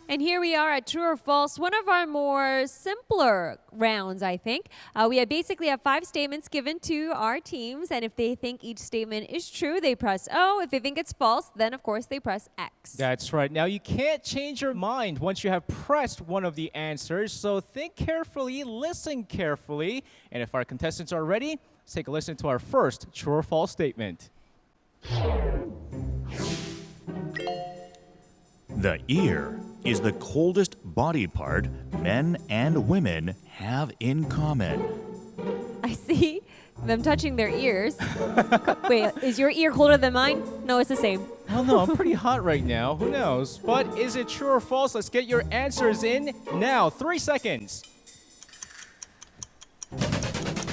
And here we are at True or False, one of our more simpler rounds, I think. We basically have 5 statements given to our teams, and if they think each statement is true, they press O. If they think it's false, then of course they press X. That's right. Now, you can't change your mind once you have pressed one of the answers, so think carefully, listen carefully, and if our contestants are ready, let's take a listen to our first true or false statement. The ear is the coldest body part men and women have in common. I see them touching their ears. Wait, is your ear colder than mine? No, it's the same. Well, no, I'm pretty hot right now. Who knows? But is it true or false? Let's get your answers in now. 3 seconds.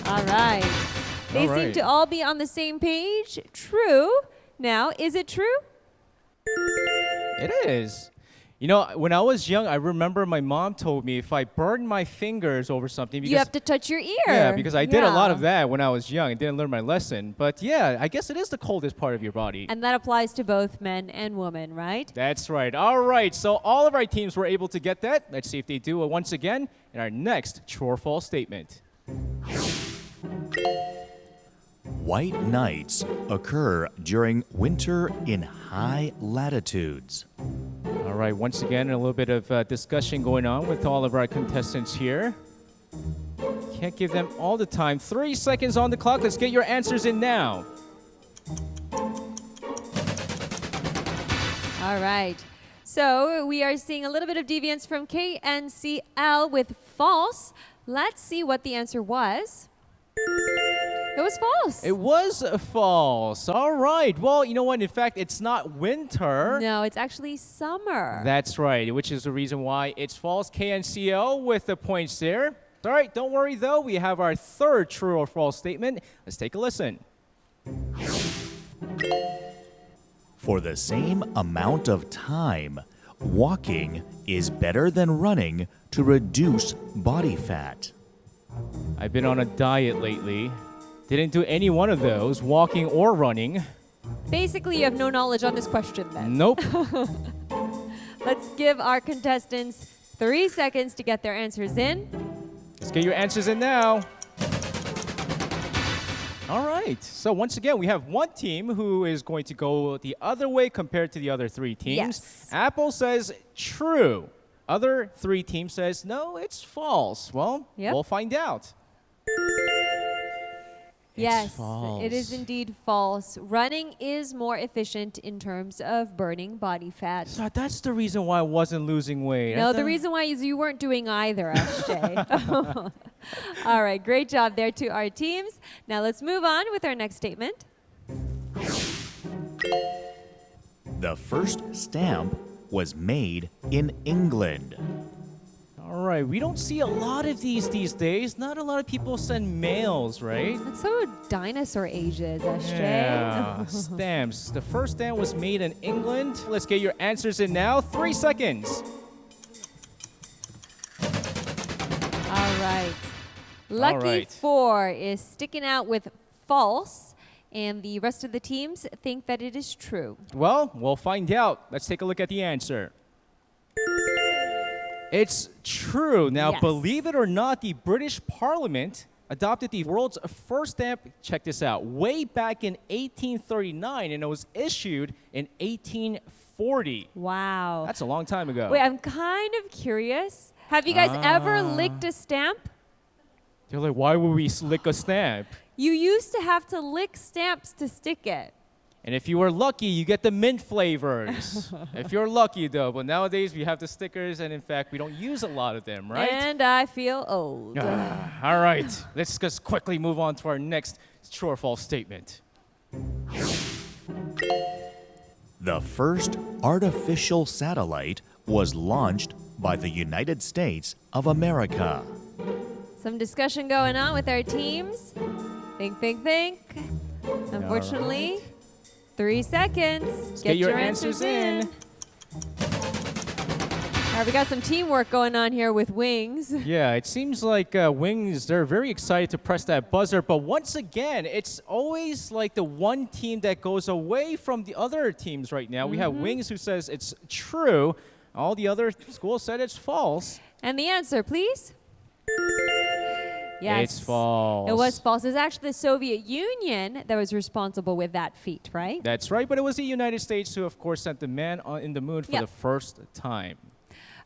All right. They seem to all be on the same page. True. Now, is it true? It is. You know, when I was young, I remember my mom told me if I burned my fingers over something, because you have to touch your ear. Yeah, because I did a lot of that when I was young and didn't learn my lesson. But yeah, I guess it is the coldest part of your body. And that applies to both men and women, right? That's right. All right, so all of our teams were able to get that. Let's see if they do it once again in our next true or false statement. White nights occur during winter in high latitudes. All right, once again, a little bit of discussion going on with all of our contestants here. Can't give them all the time. 3 seconds on the clock. Let's get your answers in now. All right. So we are seeing a little bit of deviance from K.N.C.L with false. Let's see what the answer was. It was false. It was false. All right. Well, you know what? In fact, it's not winter. No, it's actually summer. That's right, which is the reason why it's false. K.N.C.L with the points there. All right, don't worry, though. We have our third true or false statement. Let's take a listen. For the same amount of time, walking is better than running to reduce body fat. I've been on a diet lately. Didn't do any one of those, walking or running. Basically, you have no knowledge on this question then. Nope. Let's give our contestants 3 seconds to get their answers in. Let's get your answers in now. All right. So once again, we have one team who is going to go the other way compared to the other 3 teams. Yes. Apple says true. Other 3 teams says no, it's false. Well, we'll find out. Yes, false. it is indeed false. Running is more efficient in terms of burning body fat. So that's the reason why I wasn't losing weight. No, the reason why is you weren't doing either, SJ. All right, great job there to our teams. Now let's move on with our next statement. The first stamp was made in England. All right, we don't see a lot of these days. Not a lot of people send mails, right? That's so dinosaur ages, SJ. Yeah, stamps. The first stamp was made in England. Let's get your answers in now. 3 seconds. All right. Lucky 4 is sticking out with false, and the rest of the teams think that it is true. Well, we'll find out. Let's take a look at the answer. It's true. Now, believe it or not, the British Parliament adopted the world's first stamp, check this out, way back in 1839, and it was issued in 1840. Wow. That's a long time ago. Wait, I'm kind of curious. Have you guys ever licked a stamp? You're like, why would we lick a stamp? You used to have to lick stamps to stick it. And if you were lucky, you get the mint flavors. If you're lucky, though. But nowadays, we have the stickers, and in fact, we don't use a lot of them, right? And I feel old. All right. Let's just quickly move on to our next true or false statement. The first artificial satellite was launched by the United States of America. Some discussion going on with our teams. Think. Unfortunately, 3 seconds. Get your answers in. All right, we got some teamwork going on here with Wings. Yeah, it seems like Wings, they're very excited to press that buzzer. But once again, it's always like the one team that goes away from the other teams right now. We have Wings who says it's true. All the other schools said it's false. And the answer, please? Yes. It's false. It was false. It was actually the Soviet Union that was responsible with that feat, right? That's right, but it was the United States who, of course, sent the man in the moon for the first time.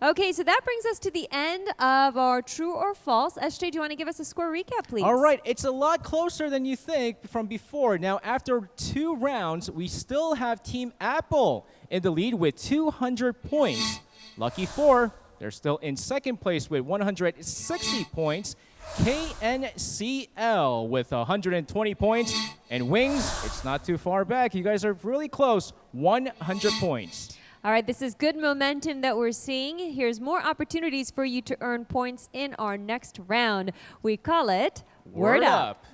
Okay, so that brings us to the end of our true or false. SJ, do you want to give us a score recap, please? All right, it's a lot closer than you think from before. Now, after 2 rounds, we still have Team Apple in the lead with 200 points. Lucky 4, they're still in second place with 160 points. K.N.C.L with 120 points. And Wings, it's not too far back. You guys are really close, 100 points. All right, this is good momentum that we're seeing. Here's more opportunities for you to earn points in our next round. We call it Word Up.